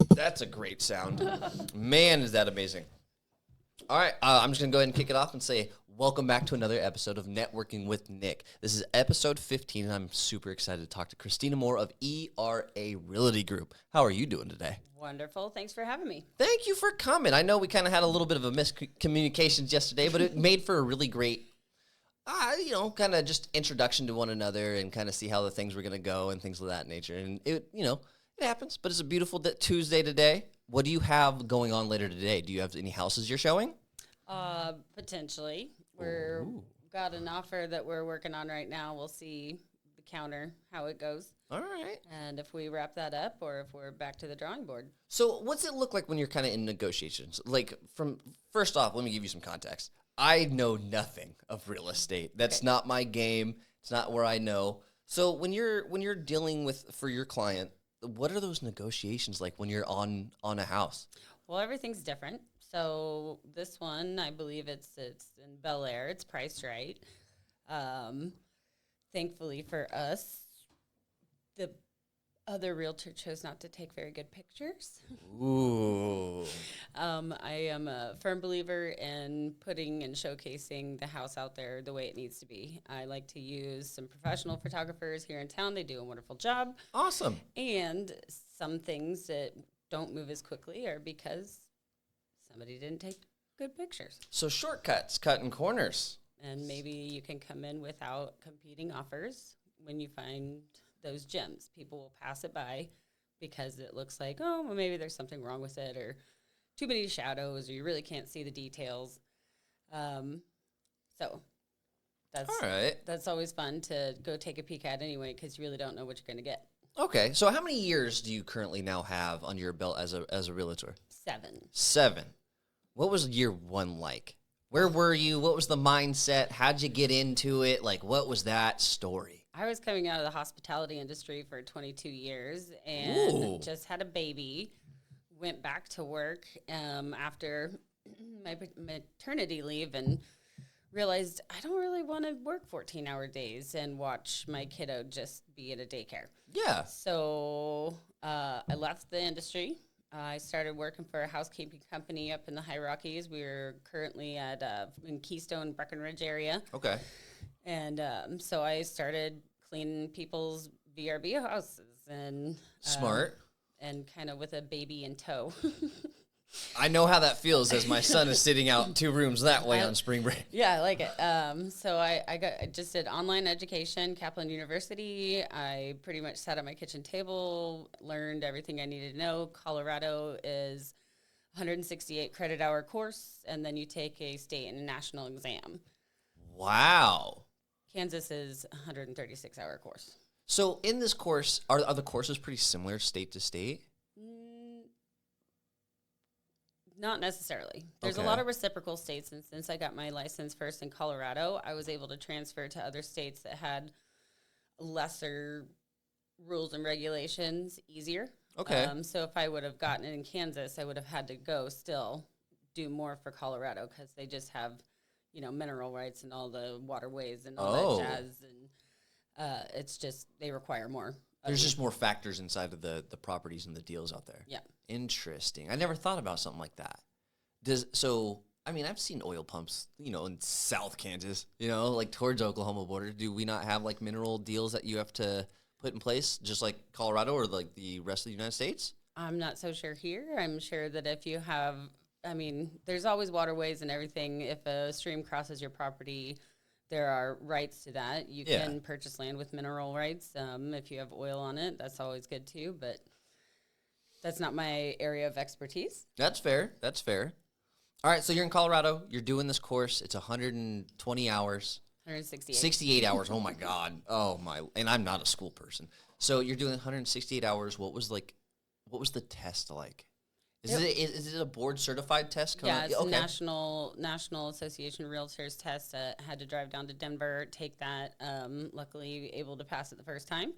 That's a great sound. Man, is that amazing. All right, I'm just going to go ahead and kick it off and say welcome back to another episode of Networking with Nick. This is episode 15, and I'm super excited to talk to Christina Moore of ERA Realty Group. How are you doing today? Wonderful. Thanks for having me. Thank you for coming. I know we kind of had a little bit of a miscommunications yesterday, but it made for a really great, kind of just introduction to one another and kind of see how the things were going to go and things of that nature. And it happens, but it's a beautiful Tuesday today. What do you have going on later today? Do you have any houses you're showing? Potentially. We're got an offer that we're working on right now. We'll see the counter, how it goes. All right. And if we wrap that up or if we're back to the drawing board. So what's it look like when you're kind of in negotiations? Like, first off, let me give you some context. I know nothing of real estate. That's not my game. It's not where I know. So when you're dealing with, for your client, what are those negotiations like when you're on a house? Well, everything's different. So this one, I believe it's in Bel Air. It's priced right. Thankfully for us, the other realtor chose not to take very good pictures. Ooh. I am a firm believer in putting and showcasing the house out there the way it needs to be. I like to use some professional photographers here in town. They do a wonderful job. Awesome. And some things that don't move as quickly are because somebody didn't take good pictures. So shortcuts, cutting corners. And maybe you can come in without competing offers when you find those gems. People will pass it by because it looks like, oh, well, maybe there's something wrong with it or too many shadows or you really can't see the details. So that's all right. That's always fun to go take a peek at anyway because you really don't know what you're going to get. Okay. So how many years do you currently now have on your belt as a realtor? 7. What was year one like? Where were you? What was the mindset? How'd you get into it? Like, what was that story? I was coming out of the hospitality industry for 22 years and just had a baby. Went back to work after my maternity leave and realized I don't really want to work 14-hour days and watch my kiddo just be at a daycare. Yeah. So I left the industry. I started working for a housekeeping company up in the High Rockies. We're currently in Keystone, Breckenridge area. Okay. And so I started cleaning people's VRBO houses and smart and kind of with a baby in tow. I know how that feels as my son is sitting out 2 rooms that way on spring break. Yeah, I like it. So I just did online education, Kaplan University. I pretty much sat at my kitchen table, learned everything I needed to know. Colorado is 168 credit hour course, and then you take a state and a national exam. Wow. Kansas is 136 hour course. So in this course, are the courses pretty similar state to state? Not necessarily. There's a lot of reciprocal states, and since I got my license first in Colorado, I was able to transfer to other states that had lesser rules and regulations easier. Okay. So if I would have gotten it in Kansas, I would have had to go still do more for Colorado because they just have, mineral rights and all the waterways and all that jazz, and it's just they require more. There's just more factors inside of the properties and the deals out there. Yeah. Interesting. I never thought about something like that. I've seen oil pumps, in South Kansas, like towards Oklahoma border. Do we not have like mineral deals that you have to put in place just like Colorado or like the rest of the United States? I'm not so sure here. I'm sure that if you have, there's always waterways and everything. If a stream crosses your property, there are rights to that. You can purchase land with mineral rights. If you have oil on it, that's always good too, but that's not my area of expertise. That's fair. All right, so you're in Colorado. You're doing this course. It's 120 hours. 168. 68 hours. Oh, my God. Oh, my. And I'm not a school person. So you're doing 168 hours. What was the test like? Is it a board-certified test? Yeah, it's a National Association of Realtors test. Had to drive down to Denver, take that. Luckily, able to pass it the first time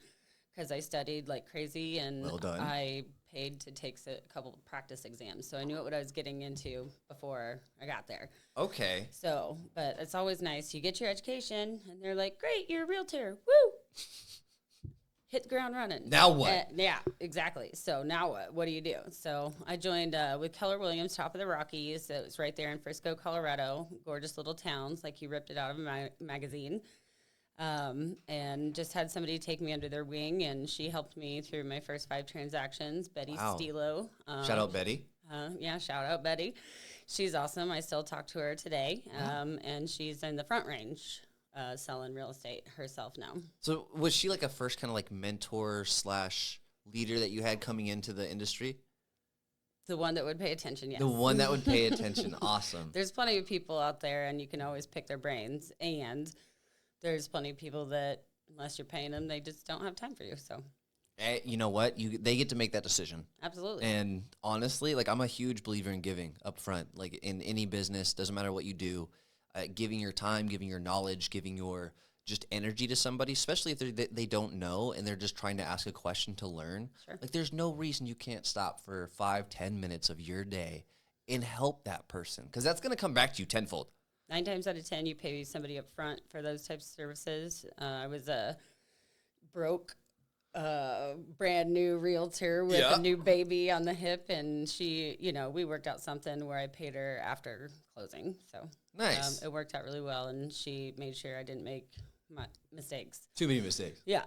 because I studied like crazy, and well done. I paid to take a couple practice exams. So I knew what I was getting into before I got there. Okay. So, but it's always nice. You get your education, and they're like, great, you're a realtor. Woo! hit the ground running. Now what? Yeah, exactly. So now what? What do you do? So I joined with Keller Williams, Top of the Rockies. It was right there in Frisco, Colorado. Gorgeous little towns, like you ripped it out of a magazine. And just had somebody take me under their wing, and she helped me through my first 5 transactions. Betty Stilo. Shout out Betty. Yeah, shout out Betty. She's awesome. I still talk to her today. And she's in the Front Range. Selling real estate herself now. So was she like a first kind of like mentor / leader that you had coming into the industry? The one that would pay attention, yes. The one that would pay attention. Awesome. There's plenty of people out there, and you can always pick their brains. And there's plenty of people that, unless you're paying them, they just don't have time for you. So, you know what? They get to make that decision. Absolutely. And honestly, like I'm a huge believer in giving up front. Like in any business, doesn't matter what you do. Giving your time, giving your knowledge, giving your just energy to somebody, especially if they don't know and they're just trying to ask a question to learn. Sure. Like there's no reason you can't stop for 5-10 minutes of your day and help that person, because that's going to come back to you tenfold. 9 times out of 10, you pay somebody up front for those types of services. I was a broke, brand new realtor with a new baby on the hip, and she, we worked out something where I paid her after closing. So nice. It worked out really well, and she made sure I didn't make my mistakes. Too many mistakes. Yeah.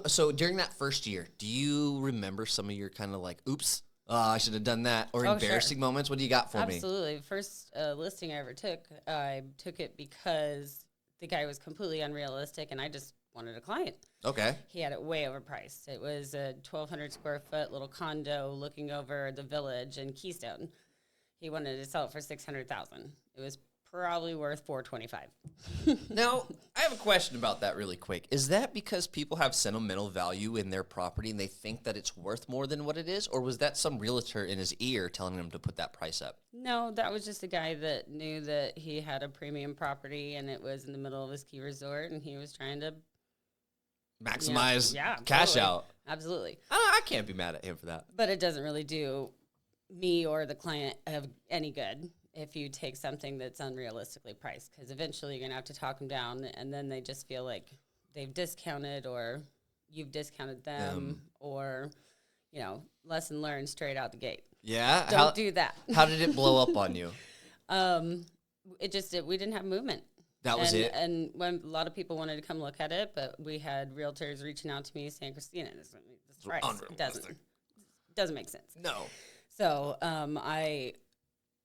So during that first year, do you remember some of your kind of like, oops, I should have done that, or embarrassing moments? What do you got for me? Absolutely. First listing I ever took, I took it because the guy was completely unrealistic, and I just wanted a client. Okay. He had it way overpriced. It was a 1,200 square foot little condo looking over the village in Keystone. He wanted to sell it for $600,000. It was probably worth $425,000. Now, I have a question about that really quick. Is that because people have sentimental value in their property and they think that it's worth more than what it is? Or was that some realtor in his ear telling him to put that price up? No, that was just a guy that knew that he had a premium property and it was in the middle of a ski resort, and he was trying to maximize cash out. Absolutely. I can't be mad at him for that. But it doesn't really do me or the client of any good if you take something that's unrealistically priced, because eventually you're going to have to talk them down, and then they just feel like they've discounted or you've discounted them or, lesson learned straight out the gate. Yeah. Don't do that. How did it blow up on you? We didn't have movement. That was it? And when a lot of people wanted to come look at it, but we had realtors reaching out to me saying, Christina, this price doesn't make sense. No. So I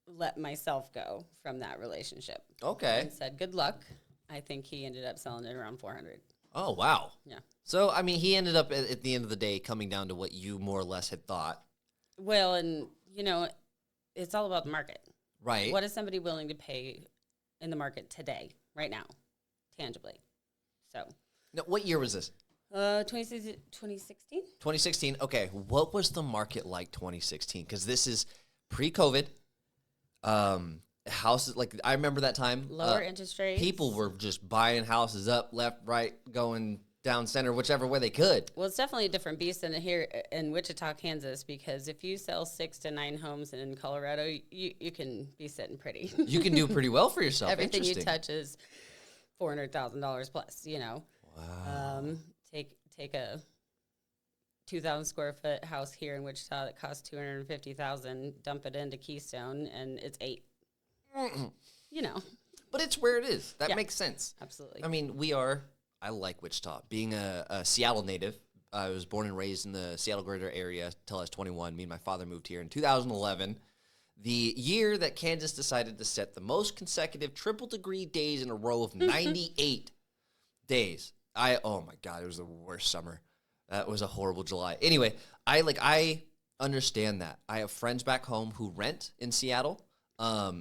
let myself go from that relationship. Okay. And said, good luck. I think he ended up selling it around $400,000. Oh, wow. Yeah. So, I mean, he ended up at the end of the day coming down to what you more or less had thought. Well, and, it's all about the market. Right. What is somebody willing to pay in the market today, right now, tangibly? So. Now, what year was this? 2016. 2016. Okay. What was the market like 2016? Because this is pre-COVID. Houses, like I remember that time. Lower interest rates. People were just buying houses up, left, right, going down center, whichever way they could. Well, it's definitely a different beast than here in Wichita, Kansas, because if you sell 6 to 9 homes in Colorado, you can be sitting pretty. You can do pretty well for yourself. Everything you touch is $400,000 plus, Wow. Take a 2,000 square foot house here in Wichita that costs $250,000, dump it into Keystone, and it's 8. But it's where it is. That makes sense. Absolutely. I mean, I like Wichita. Being a Seattle native, I was born and raised in the Seattle greater area until I was 21. Me and my father moved here in 2011, the year that Kansas decided to set the most consecutive triple-degree days in a row of 98 days. Oh, my God, it was the worst summer. That was a horrible July. Anyway, I understand that. I have friends back home who rent in Seattle. I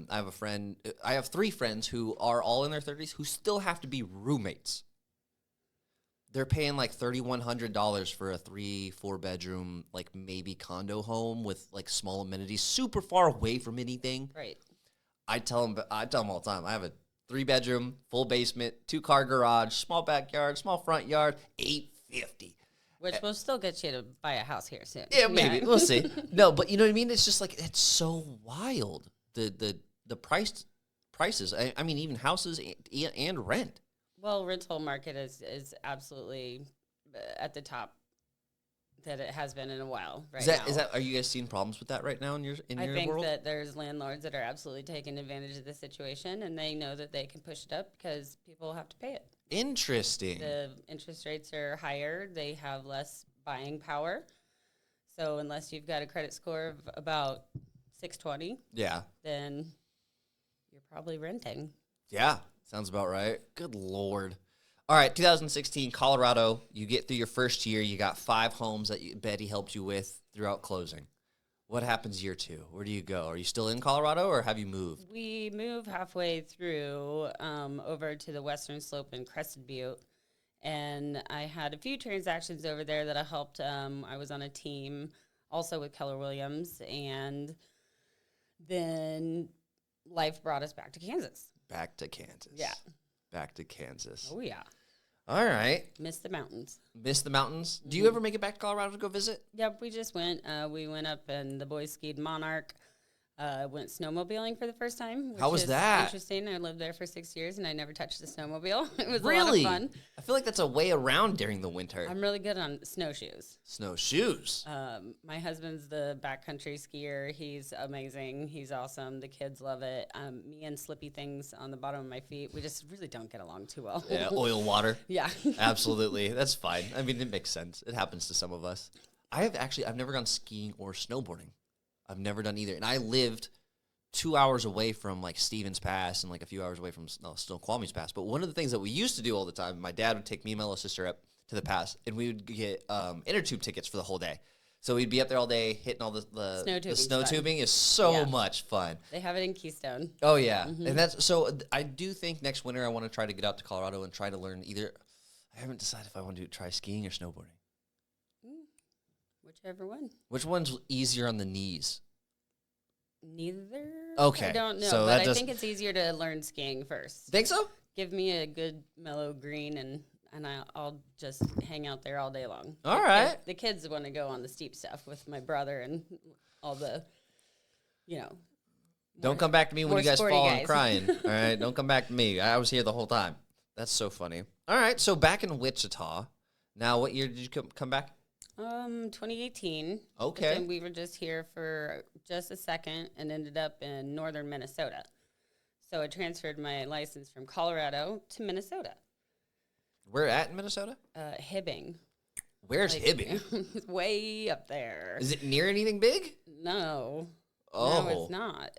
have 3 friends who are all in their 30s who still have to be roommates. They're paying like $3,100 for a 3-4 bedroom, like maybe condo home with like small amenities, super far away from anything. Right. I tell them all the time. I have a 3-bedroom, full basement, 2-car garage, small backyard, small front yard, $850. Which will still get you to buy a house here soon. Yeah, maybe. Yeah. We'll see. No, but you know what I mean? It's just like, it's so wild. The prices. I mean, even houses and rent. Well, rental market is absolutely at the top that it has been in a while Are you guys seeing problems with that right now in your world? I think that there's landlords that are absolutely taking advantage of the situation, and they know that they can push it up because people have to pay it. Interesting. The interest rates are higher. They have less buying power. So unless you've got a credit score of about 620, then you're probably renting. Yeah, sounds about right. Good Lord. All right, 2016, Colorado. You get through your first year. You got 5 homes that Betty helped you with throughout closing. What happens year 2? Where do you go? Are you still in Colorado, or have you moved? We move halfway through over to the Western Slope in Crested Butte, and I had a few transactions over there that I helped. I was on a team also with Keller Williams, and then life brought us back to Kansas. Back to Kansas. Yeah. Back to Kansas. Oh, yeah. All right. Miss the mountains. Miss the mountains? Do you ever make it back to Colorado to go visit? Yep, we just went. We went up and the boys skied Monarch. Went snowmobiling for the first time. How was that? Interesting. I lived there for 6 years and I never touched a snowmobile. It was really? a lot of fun. I feel like that's a way around during the winter. I'm really good on snowshoes. Snowshoes? My husband's the backcountry skier. He's amazing. He's awesome. The kids love it. Me and slippy things on the bottom of my feet, we just really don't get along too well. Yeah, oil water. Yeah. Absolutely. That's fine. I mean, it makes sense. It happens to some of us. I've never gone skiing or snowboarding. I've never done either. And I lived 2 hours away from, like, Stevens Pass and, like, a few hours away from Snoqualmie's Pass. But one of the things that we used to do all the time, my dad would take me and my little sister up to the pass, and we would get inner tube tickets for the whole day. So we'd be up there all day hitting all the snow tubing is so much fun. They have it in Keystone. Oh, yeah. Mm-hmm. And I do think next winter I want to try to get out to Colorado and try to learn I haven't decided if I want to try skiing or snowboarding. Whichever one. Which one's easier on the knees? Neither. Okay. I don't know, so but I think it's easier to learn skiing first. Think so? Give me a good mellow green and I'll just hang out there all day long. All right. The kids want to go on the steep stuff with my brother and all the, Don't come back to me when you guys fall guys. and crying. All right? Don't come back to me. I was here the whole time. That's so funny. All right. So back in Wichita. Now, what year did you come back? 2018. Okay. And we were just here for just a second and ended up in northern Minnesota. So I transferred my license from Colorado to Minnesota. Where at in Minnesota? Hibbing. Where's Hibbing? It's way up there. Is it near anything big? No. Oh. No, it's not.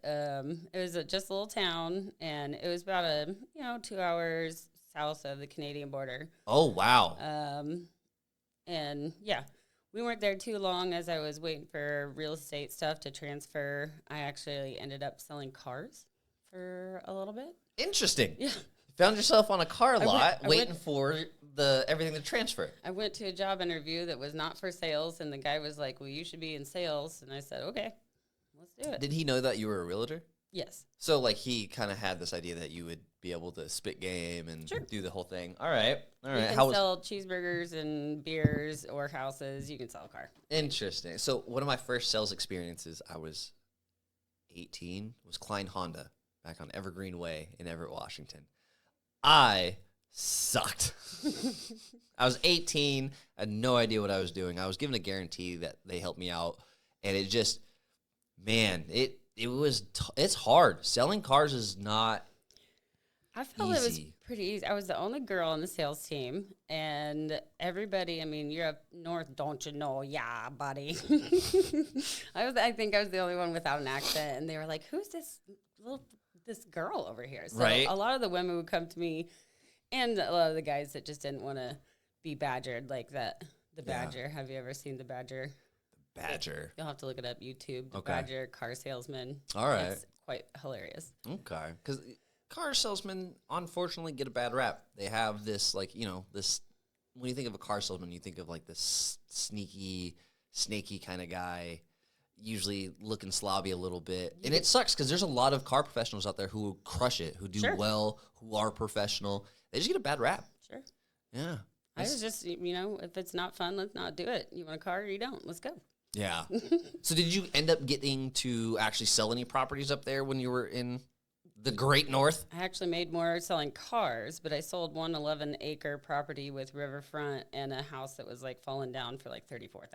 It was just a little town, and it was about 2 hours south of the Canadian border. Oh, wow. And, yeah, we weren't there too long as I was waiting for real estate stuff to transfer. I actually ended up selling cars for a little bit. Interesting. Yeah. Found yourself on a car lot waiting for everything to transfer. I went to a job interview that was not for sales, and the guy was like, well, you should be in sales. And I said, okay, let's do it. Did he know that you were a realtor? Yes. So, like, he kind of had this idea that you would be able to spit game and do the whole thing. All right. You can sell cheeseburgers and beers or houses. You can sell a car. Interesting. So, one of my first sales experiences, I was 18, was Klein Honda back on Evergreen Way in Everett, Washington. I sucked. I was 18. I had no idea what I was doing. I was given a guarantee that they helped me out. And it just, man, it's hard. Selling cars is not I felt easy. It was pretty easy. I was the only girl on the sales team. And everybody, I mean, you're up north, don't you know? Yeah, buddy. I think I was the only one without an accent. And they were like, who's this girl over here? So a lot of the women would come to me, and a lot of the guys that just didn't want to be badgered like that. The Badger. Have you ever seen the Badger? The Badger. You'll have to look it up. YouTube. The Badger car salesman. All right. It's quite hilarious. Okay. Because car salesmen, unfortunately, get a bad rap. They have this, this. When you think of a car salesman, you think of like this sneaky, snaky kind of guy. Usually looking slobby a little bit. And it sucks because there's a lot of car professionals out there who crush it, who do well, who are professional. They just get a bad rap. Sure. Yeah. I was just, if it's not fun, let's not do it. You want a car or you don't. Let's go. Yeah. So did you end up getting to actually sell any properties up there when you were in The Great North? I actually made more selling cars, but I sold one 11-acre property with riverfront and a house that was like falling down for like $34,000.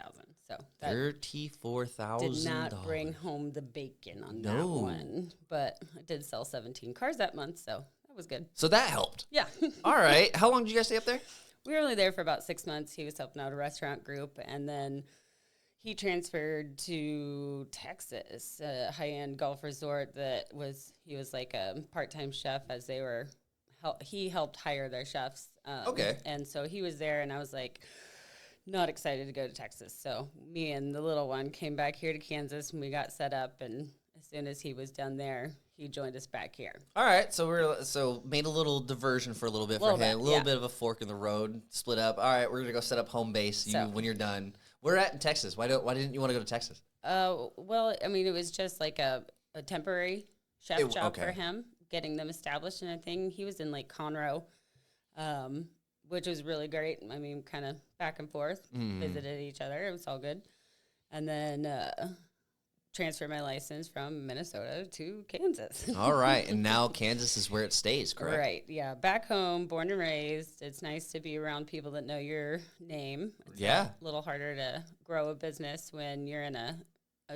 So that $34,000 did not bring home the bacon on that one. But I did sell 17 cars that month, so that was good. So that helped. Yeah. All right. How long did you guys stay up there? We were only there for about 6 months. He was helping out a restaurant group, and then he transferred to Texas, a high-end golf resort he was like a part-time chef as they were, he helped hire their chefs. Okay. And so he was there, and I was like, not excited to go to Texas. So me and the little one came back here to Kansas, and we got set up, and as soon as he was done there, he joined us back here. All right, so made a little diversion for a little bit for him, a little bit of a fork in the road, split up. All right, we're gonna go set up home base. When you're done, where at in Texas? Why didn't you want to go to Texas? Well, I mean, it was just like a temporary chef job for him, getting them established and everything. He was in Lake Conroe, which was really great. I mean, kind of back and forth, visited each other. It was all good, and then transferred my license from Minnesota to Kansas. All right, and now Kansas is where it stays, correct? Right, yeah. Back home, born and raised. It's nice to be around people that know your name. It's a little harder to grow a business when you're in a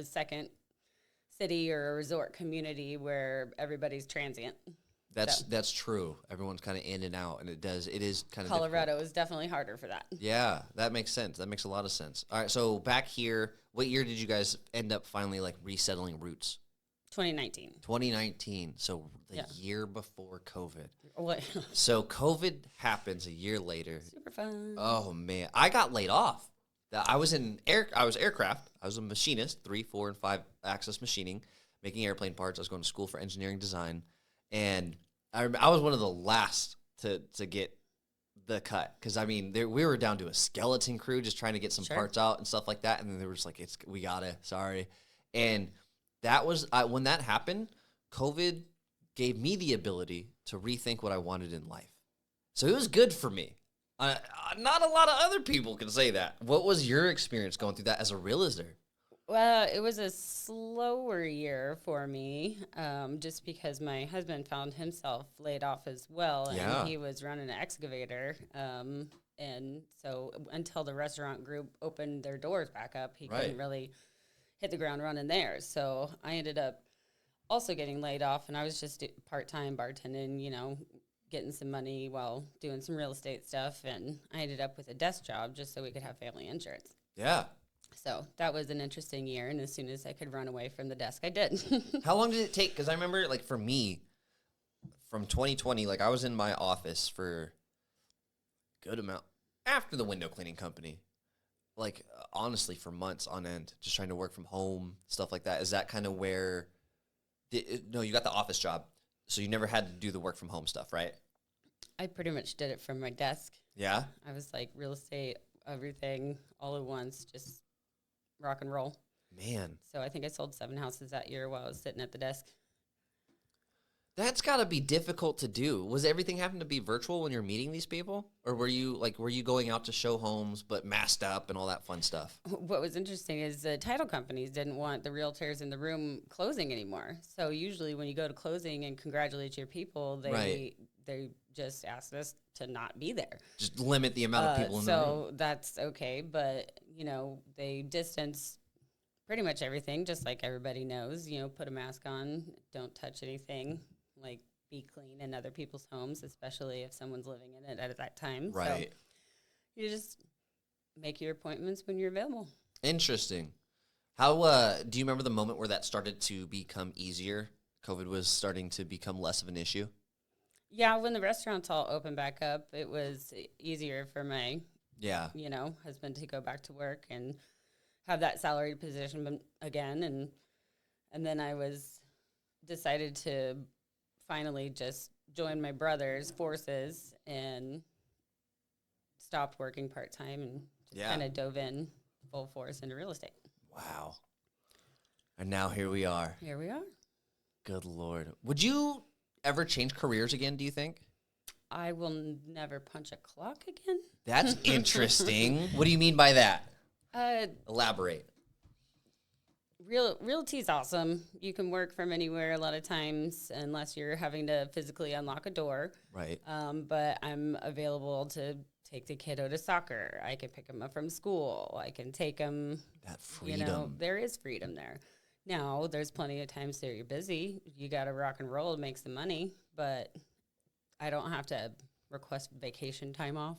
second city or a resort community where everybody's transient. That's true. Everyone's kind of in and out, and it is kind of Colorado is definitely harder for that. Yeah, that makes sense. That makes a lot of sense. All right, so back here, what year did you guys end up finally like resettling roots? 2019. 2019. So the year before COVID. What? So COVID happens a year later. Super fun. Oh man, I got laid off. I was aircraft. I was a machinist, 3, 4, and 5 axis machining, making airplane parts. I was going to school for engineering design. And I was one of the last to get the cut because, I mean, we were down to a skeleton crew just trying to get some parts out and stuff like that. And then they were just like, we got it, sorry. And that was, when that happened, COVID gave me the ability to rethink what I wanted in life. So it was good for me. Not a lot of other people can say that. What was your experience going through that as a realtor? Well, it was a slower year for me, just because my husband found himself laid off as well, and he was running an excavator, and so until the restaurant group opened their doors back up, he couldn't really hit the ground running there. So I ended up also getting laid off, and I was just part-time bartending, getting some money while doing some real estate stuff, and I ended up with a desk job just so we could have family insurance. Yeah. So that was an interesting year, and as soon as I could run away from the desk, I did. How long did it take? Because I remember, like, for me, from 2020, like, I was in my office for a good amount after the window cleaning company. Like, honestly, for months on end, just trying to work from home, stuff like that. Is that kind of where no, you got the office job, so you never had to do the work from home stuff, right? I pretty much did it from my desk. Yeah? I was like real estate, everything, all at once, just rock and roll. Man. So I think I sold 7 houses that year while I was sitting at the desk. That's got to be difficult to do. Was everything having to be virtual when you're meeting these people? Or were you going out to show homes but masked up and all that fun stuff? What was interesting is the title companies didn't want the realtors in the room closing anymore. So usually when you go to closing and congratulate your people, they just asked us to not be there. Just limit the amount of people in the room. So that's okay, but, they distance pretty much everything, just like everybody knows. Put a mask on, don't touch anything, like be clean in other people's homes, especially if someone's living in it at that time. Right. So you just make your appointments when you're available. Interesting. How do you remember the moment where that started to become easier? COVID was starting to become less of an issue? Yeah, when the restaurants all opened back up, it was easier for my husband to go back to work and have that salaried position again. And then I decided to finally just join my brother's forces and stopped working part-time and just kind of dove in full force into real estate. Wow. And now here we are. Here we are. Good Lord. Would you ever change careers again, do you think? I will never punch a clock again. That's interesting. What do you mean by that? Elaborate. realty's awesome. You can work from anywhere a lot of times, unless you're having to physically unlock a door. Right. But I'm available to take the kiddo to soccer. I can pick him up from school. I can take him. That freedom. You know, there is freedom there. Now, there's plenty of times that you're busy. You got to rock and roll to make some money, but I don't have to request vacation time off.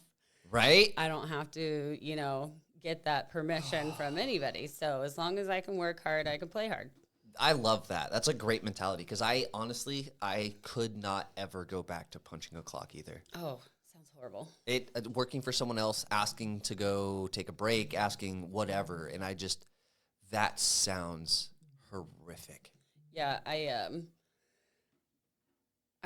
Right. I don't have to, you know, get that permission from anybody. So as long as I can work hard, I can play hard. I love that. That's a great mentality because I could not ever go back to punching a clock either. Oh, sounds horrible. Working for someone else, asking to go take a break, asking whatever, and that sounds horrific. Yeah,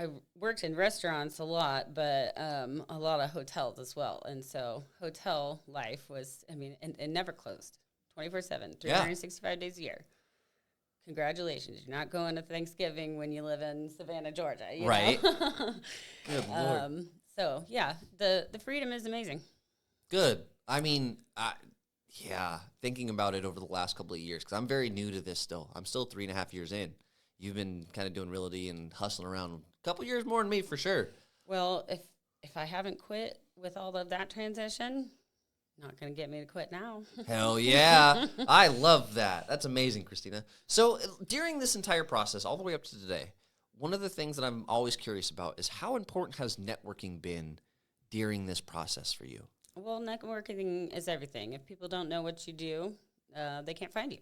I worked in restaurants a lot, but a lot of hotels as well. And so hotel life was, I mean, and never closed, 24/7, 365 days a year. Congratulations. You're not going to Thanksgiving when you live in Savannah, Georgia. Right. Good Lord. So, yeah, the freedom is amazing. Good. I mean, thinking about it over the last couple of years, because I'm very new to this still. I'm still 3.5 years in. You've been kind of doing realty and hustling around a couple years more than me for sure. Well, if I haven't quit with all of that transition, not going to get me to quit now. Hell yeah. I love that. That's amazing, Christina. So during this entire process, all the way up to today, one of the things that I'm always curious about is how important has networking been during this process for you? Well, networking is everything. If people don't know what you do, they can't find you.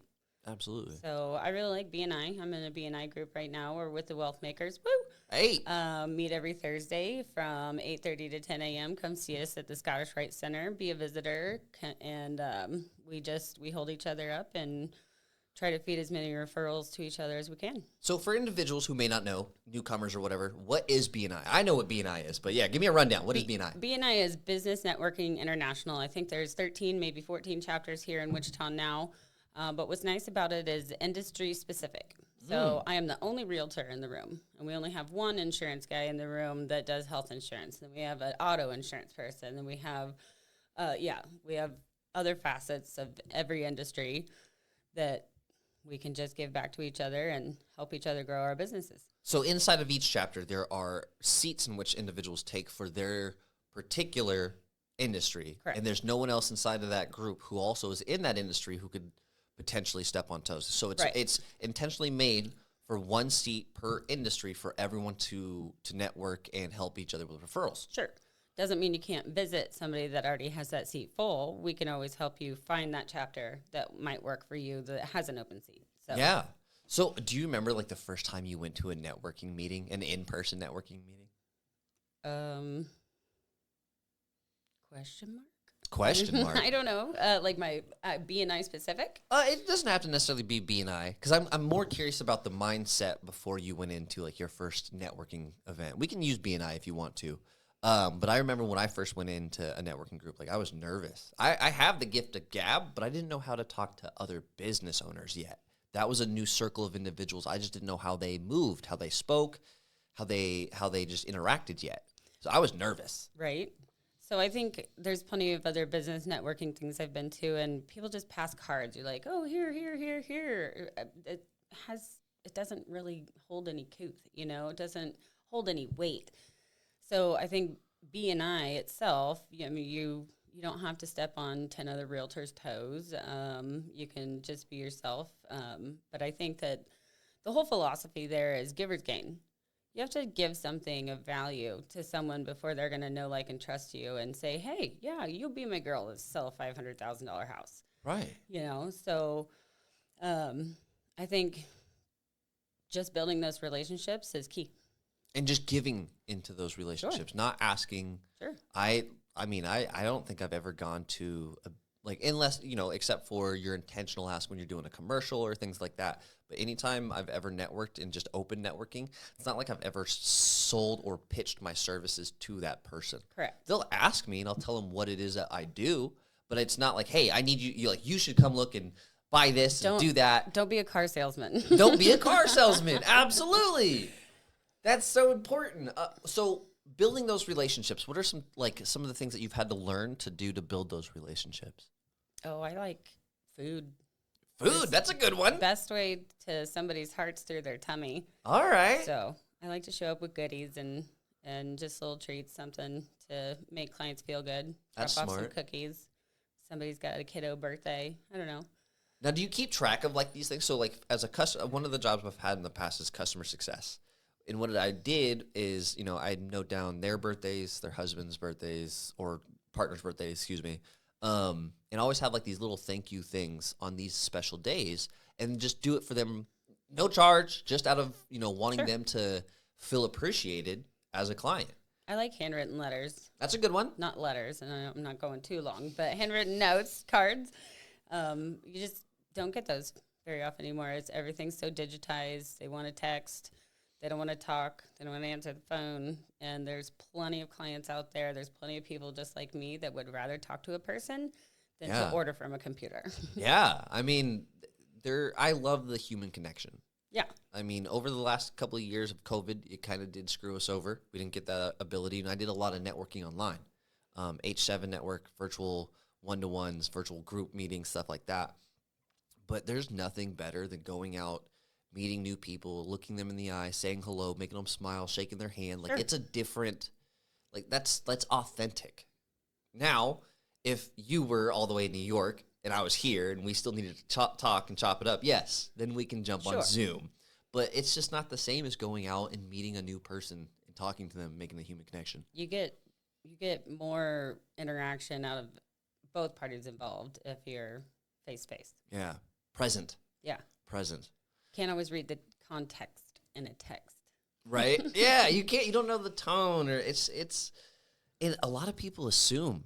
Absolutely. So I really like B&I. I'm in a B&I group right now. We're with the Wealth Makers. Woo! Hey. Meet every Thursday from 8:30 to 10 a.m. Come see us at the Scottish Rite Center. Be a visitor. And we hold each other up and try to feed as many referrals to each other as we can. So for individuals who may not know, newcomers or whatever, what is B&I? I know what B&I is, but yeah, give me a rundown. What is B&I? B&I is Business Networking International. I think there's 13, maybe 14 chapters here in Wichita now. But what's nice about it is industry specific. So I am the only realtor in the room, and we only have one insurance guy in the room that does health insurance. Then we have an auto insurance person. Then we have, we have other facets of every industry that we can just give back to each other and help each other grow our businesses. So inside of each chapter, there are seats in which individuals take for their particular industry. Correct. And there's no one else inside of that group who also is in that industry who could potentially step on toes. So it's intentionally made for one seat per industry for everyone to network and help each other with referrals. Sure. Doesn't mean you can't visit somebody that already has that seat full. We can always help you find that chapter that might work for you that has an open seat. So. Yeah. So do you remember like the first time you went to a networking meeting, an in-person networking meeting? Question mark? Question mark. I don't know. Like my B&I specific? It doesn't have to necessarily be B&I, because I'm more curious about the mindset before you went into like your first networking event. We can use B&I if you want to. But I remember when I first went into a networking group, like I was nervous. I have the gift of gab, but I didn't know how to talk to other business owners yet. That was a new circle of individuals. I just didn't know how they moved, how they spoke, how they just interacted yet. So I was nervous. Right. So I think there's plenty of other business networking things I've been to, and people just pass cards. You're like, oh, here. It doesn't really hold any couth, It doesn't hold any weight. So I think B&I itself, you don't have to step on 10 other realtors' toes. You can just be yourself. But I think that the whole philosophy there is givers gain. You have to give something of value to someone before they're going to know, like, and trust you and say, hey, yeah, you'll be my girl. Let's sell a $500,000 house. Right. So I think just building those relationships is key. And just giving into those relationships, not asking. Sure. I mean, I don't think I've ever gone to, unless, except for your intentional ask when you're doing a commercial or things like that. But anytime I've ever networked in just open networking, it's not like I've ever sold or pitched my services to that person. Correct. They'll ask me and I'll tell them what it is that I do, but it's not like, hey, I need you, you should come look and buy this and do that. Don't be a car salesman. Don't be a car salesman. Absolutely. That's so important. So building those relationships, what are some of the things that you've had to learn to do to build those relationships? Oh, I like food. Food, that's a good one. Best way to somebody's heart's through their tummy. All right. So I like to show up with goodies and just little treats, something to make clients feel good. That's Drop off smart. some cookies. Somebody's got a kiddo birthday. I don't know. Now, do you keep track of like these things? So, like, as a customer, one of the jobs I've had in the past is customer success. And what I did is, I note down their birthdays, their husband's birthdays, or partner's birthdays, excuse me. And I always have like these little thank you things on these special days, and just do it for them, no charge, just out of wanting them to feel appreciated as a client. I like handwritten letters. That's a good one. Not letters, and I'm not going too long, but handwritten notes, cards. You just don't get those very often anymore. Everything's so digitized. They want to text. They don't want to talk. They don't want to answer the phone. And there's plenty of clients out there. There's plenty of people just like me that would rather talk to a person than to order from a computer. Yeah. I mean, I love the human connection. Yeah. I mean, over the last couple of years of COVID, it kind of did screw us over. We didn't get that ability. And I did a lot of networking online. H7 network, virtual one-to-ones, virtual group meetings, stuff like that. But there's nothing better than going out, meeting new people, looking them in the eye, saying hello, making them smile, shaking their hand. Like, it's a different, like, that's authentic. Now, if you were all the way in New York and I was here and we still needed to talk and chop it up, yes, then we can jump on Zoom. But it's just not the same as going out and meeting a new person and talking to them, making the human connection. You get more interaction out of both parties involved if you're face-to-face. Yeah. Present. Yeah. Present. Can't always read the context in a text. Right? Yeah, you can't. You don't know the tone, or and a lot of people assume,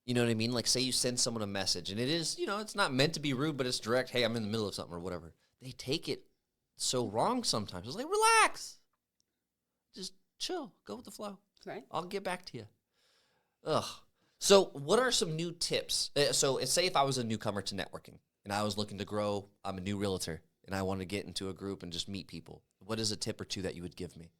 you know what I mean? Like, say you send someone a message, and it is, it's not meant to be rude, but it's direct. Hey, I'm in the middle of something or whatever. They take it so wrong sometimes. It's like, relax. Just chill. Go with the flow. Right. I'll get back to you. Ugh. So what are some new tips? So say if I was a newcomer to networking and I was looking to grow, I'm a new realtor, and I want to get into a group and just meet people. What is a tip or two that you would give me?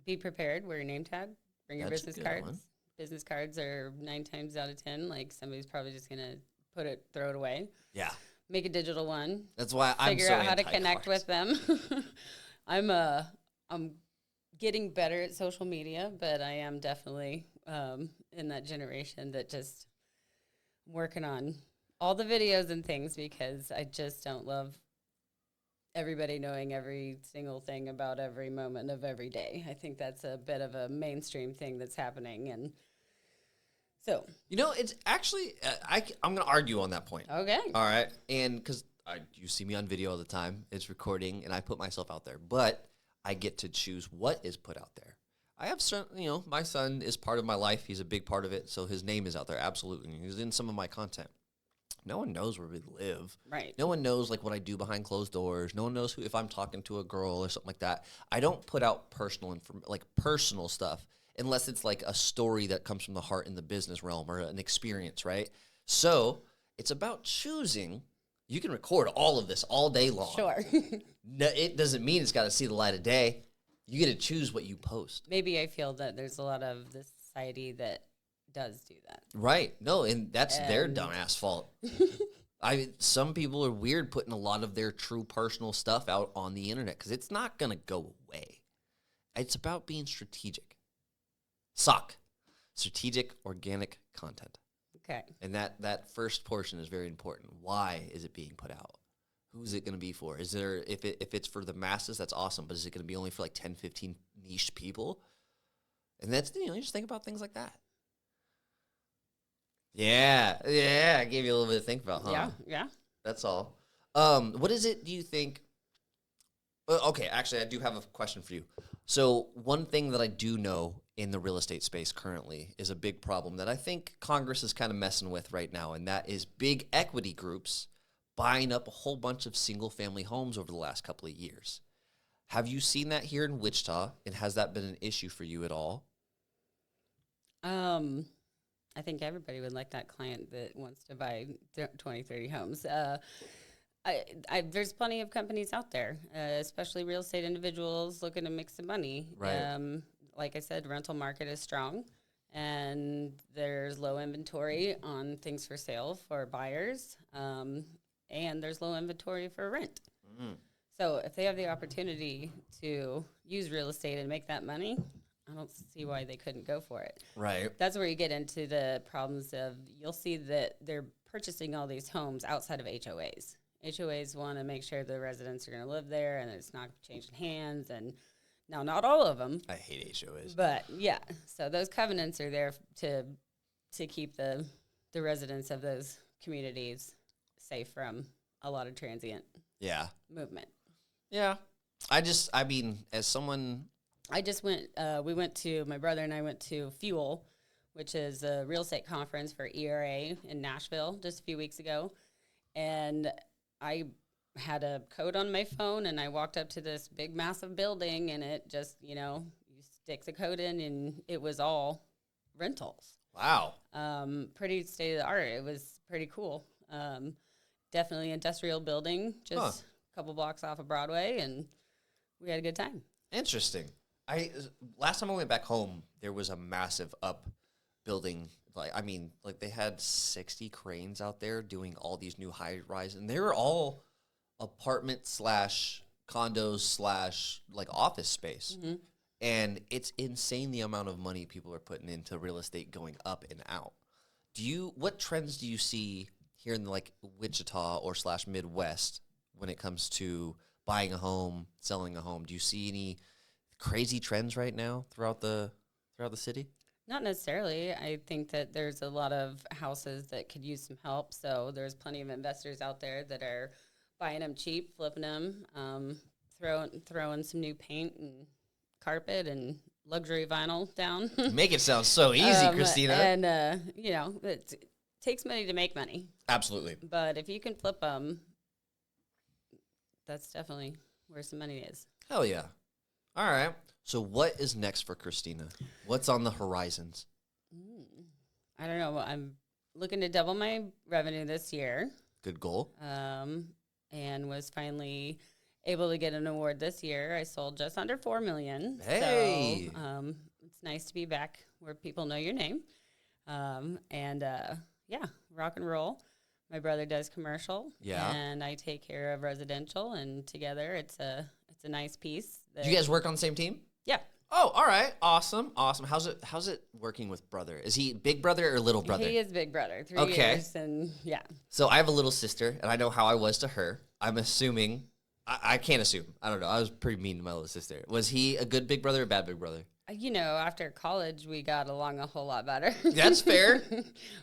Be prepared. Wear your name tag. Bring your That's business a good cards. one. Business cards are 9 times out of 10. Like, somebody's probably just going to throw it away. Yeah. Make a digital one. That's why I'm Figure so out how to connect anti-cards. with them. I'm getting better at social media, but I am definitely in that generation that just working on all the videos and things, because I just don't love everybody knowing every single thing about every moment of every day. I think that's a bit of a mainstream thing that's happening. And so, It's actually, I'm going to argue on that point. okay. All right. And because you see me on video all the time, it's recording, and I put myself out there. But I get to choose what is put out there. I have certain, my son is part of my life. He's a big part of it. So his name is out there. Absolutely. He's in some of my content. No one knows where we live. Right. No one knows like what I do behind closed doors. No one knows if I'm talking to a girl or something like that. I don't put out personal stuff unless it's like a story that comes from the heart in the business realm or an experience, right? So it's about choosing. You can record all of this all day long. Sure. No, it doesn't mean it's got to see the light of day. You get to choose what you post. Maybe I feel that there's a lot of the society that does do that. Right. No, and that's their dumbass fault. Some people are weird putting a lot of their true personal stuff out on the internet because it's not going to go away. It's about being strategic. Strategic, organic content. Okay. And that first portion is very important. Why is it being put out? Who's it going to be for? Is there, if it's for the masses, that's awesome, but is it going to be only for like 10, 15 niche people? And that's, you just think about things like that. Yeah, I gave you a little bit to think about, huh? Yeah. That's all. What is it, do you think? Okay, actually, I do have a question for you. So one thing that I do know in the real estate space currently is a big problem that I think Congress is kind of messing with right now, and that is big equity groups buying up a whole bunch of single-family homes over the last couple of years. Have you seen that here in Wichita, and has that been an issue for you at all? I think everybody would like that client that wants to buy 20, 30 homes. There's plenty of companies out there, especially real estate individuals looking to make some money. Right. Like I said, rental market is strong. and there's low inventory on things for sale for buyers, and there's low inventory for rent. So if they have the opportunity to use real estate and make that money, I don't see why they couldn't go for it. Right. That's where you get into the problems of, you'll see that they're purchasing all these homes outside of HOAs. HOAs want to make sure the residents are going to live there and it's not changing hands. And now, not all of them. I hate HOAs. But yeah, so those covenants are there to keep the residents of those communities safe from a lot of transient movement. Yeah. I mean, as someone... my brother and I went to Fuel, which is a real estate conference for ERA in Nashville just a few weeks ago. And I had a code on my phone, and I walked up to this big, massive building, and it just, you stick the code in, and it was all rentals. Wow. Pretty state of the art. It was pretty cool. Definitely industrial building, just a couple blocks off of Broadway, and we had a good time. Interesting. Last time I went back home, there was a massive up building. Like they had 60 cranes out there doing all these new high rise, and they were all apartment / condos / like office space. Mm-hmm. And it's insane the amount of money people are putting into real estate going up and out. What trends do you see here in like Wichita or / Midwest when it comes to buying a home, selling a home? Do you see any crazy trends right now throughout the city? Not necessarily. I think that there's a lot of houses that could use some help. So there's plenty of investors out there that are buying them cheap, flipping them, throwing some new paint and carpet and luxury vinyl down. Make it sound so easy, Christina. And, it takes money to make money. Absolutely. But if you can flip them, that's definitely where some money is. Hell yeah. All right. So what is next for Christina? What's on the horizons? I don't know. I'm looking to double my revenue this year. Good goal. And was finally able to get an award this year. I sold just under $4 million. Hey. So it's nice to be back where people know your name. Rock and roll. My brother does commercial. Yeah. And I take care of residential, and together it's a nice piece. Do you guys work on the same team? Yeah. Oh, all right. Awesome. How's it working with brother? Is he big brother or little brother? He is big brother. 3 years, and yeah. So I have a little sister, and I know how I was to her. I'm assuming, I can't assume. I don't know. I was pretty mean to my little sister. Was he a good big brother or bad big brother? After college, we got along a whole lot better. That's fair.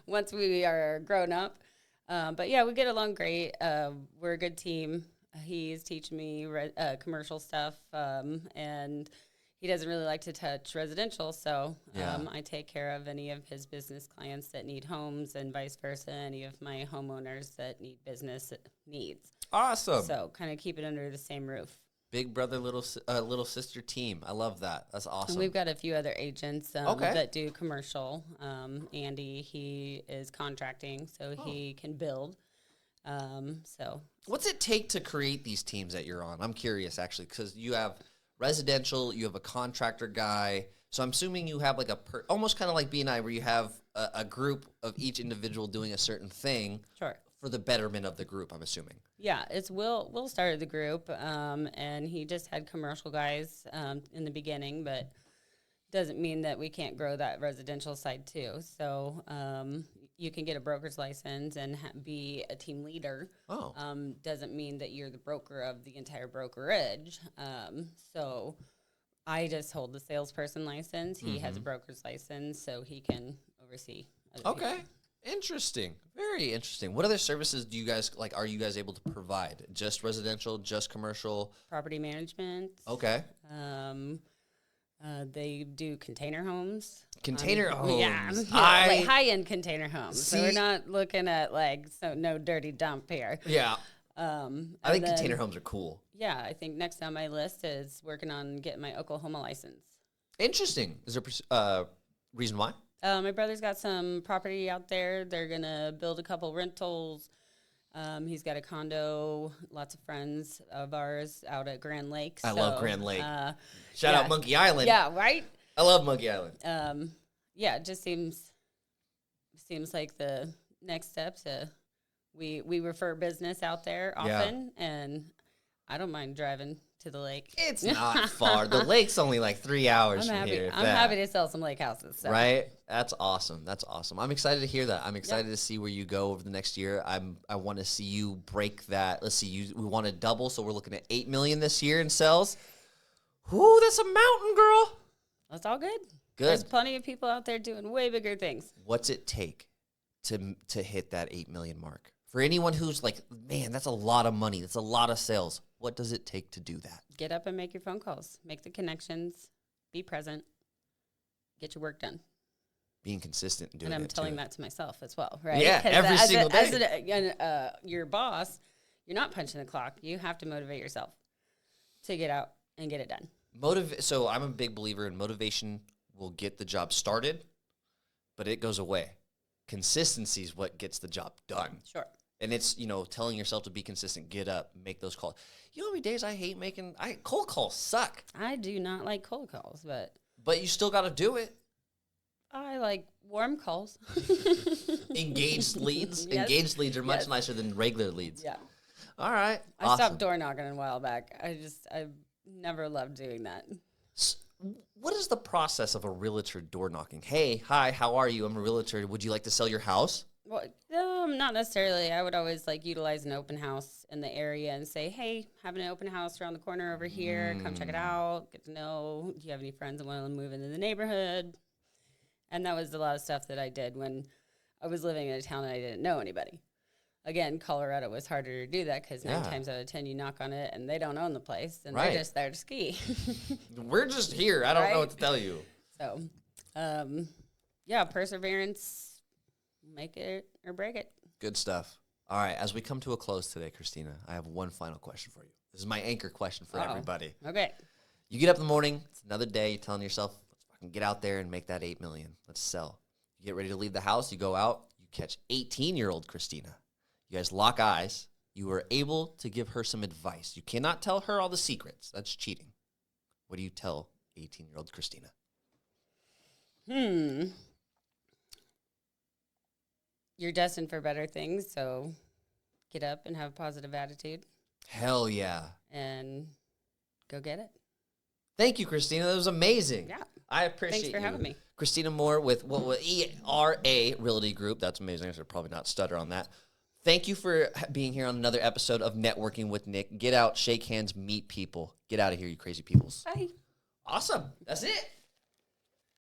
Once we are grown up. But yeah, we get along great. We're a good team. He's teaching me commercial stuff, and he doesn't really like to touch residential, so I take care of any of his business clients that need homes, and vice versa, any of my homeowners that need business needs. Awesome. So kind of keep it under the same roof. Big brother, little sister team. I love that. That's awesome. And we've got a few other agents that do commercial. Andy, he is contracting, so he can build. What's it take to create these teams that you're on? I'm curious, actually, because you have residential, you have a contractor guy. So I'm assuming you have like almost kind of like B&I, where you have a group of each individual doing a certain thing. Sure. For the betterment of the group, I'm assuming. Yeah, it's Will started the group, and he just had commercial guys in the beginning, but doesn't mean that we can't grow that residential side too. So you can get a broker's license and be a team leader. Oh. Doesn't mean that you're the broker of the entire brokerage. So I just hold the salesperson license. He has a broker's license, so he can oversee other people. Interesting. Very interesting. What other services do you guys are you guys able to provide? Just residential, just commercial? Property management. Okay. They do container homes. Container homes. Yeah, like high-end container homes. So we're not looking at no dirty dump here. Yeah. I think container homes are cool. Yeah, I think next on my list is working on getting my Oklahoma license. Interesting. Is there a reason why? My brother's got some property out there. They're going to build a couple rentals. He's got a condo, lots of friends of ours out at Grand Lake. I love Grand Lake. Shout out Monkey Island. Yeah, right? I love Monkey Island. yeah, it just seems like the next step to we refer business out there often, and I don't mind driving to the lake. It's not far. The lake's only like 3 hours from here. I'm happy to sell some lake houses. So. Right? That's awesome. That's awesome. I'm excited to hear that. I'm excited to see where you go over the next year. I want to see you break that. Let's see. We want to double, so we're looking at 8 million this year in sales. Whoo, that's a mountain, girl. That's all good. Good. There's plenty of people out there doing way bigger things. What's it take to hit that 8 million mark? For anyone who's like, man, that's a lot of money. That's a lot of sales. What does it take to do that? Get up and make your phone calls. Make the connections. Be present. Get your work done. Being consistent and doing it, and I'm telling that to myself as well, right? Yeah, every single day. As your boss, you're not punching the clock. You have to motivate yourself to get out and get it done. So I'm a big believer in motivation will get the job started, but it goes away. Consistency is what gets the job done. Sure. And it's, telling yourself to be consistent, get up, make those calls. You know how many days I hate cold calls suck. I do not like cold calls, but you still got to do it. I like warm calls. Engaged leads? Yes. Engaged leads are much nicer than regular leads. Yeah. All right. I stopped door knocking a while back. I've never loved doing that. What is the process of a realtor door knocking? Hey, hi, how are you? I'm a realtor. Would you like to sell your house? Well, not necessarily. I would always utilize an open house in the area and say, hey, having an open house around the corner over here. Come check it out. Get to know. Do you have any friends that want to move into the neighborhood? And that was a lot of stuff that I did when I was living in a town and I didn't know anybody. Again, Colorado was harder to do that because 9 times out of 10 you knock on it and they don't own the place and they're just there to ski. We're just here. I don't know what to tell you. So, perseverance, make it or break it. Good stuff. All right, as we come to a close today, Christina, I have one final question for you. This is my anchor question for everybody. Okay. You get up in the morning, it's another day, you're telling yourself, let's fucking get out there and make that 8 million. Let's sell. You get ready to leave the house, you go out, you catch 18-year-old Christina. You guys lock eyes. You were able to give her some advice. You cannot tell her all the secrets. That's cheating. What do you tell 18-year-old Christina? You're destined for better things, so get up and have a positive attitude. Hell yeah. And go get it. Thank you, Christina. That was amazing. Yeah. I appreciate Thanks for having me. Christina Moore with ERA Realty Group. That's amazing. I should probably not stutter on that. Thank you for being here on another episode of Networking with Nick. Get out, shake hands, meet people. Get out of here, you crazy peoples. Bye. Awesome. That's it.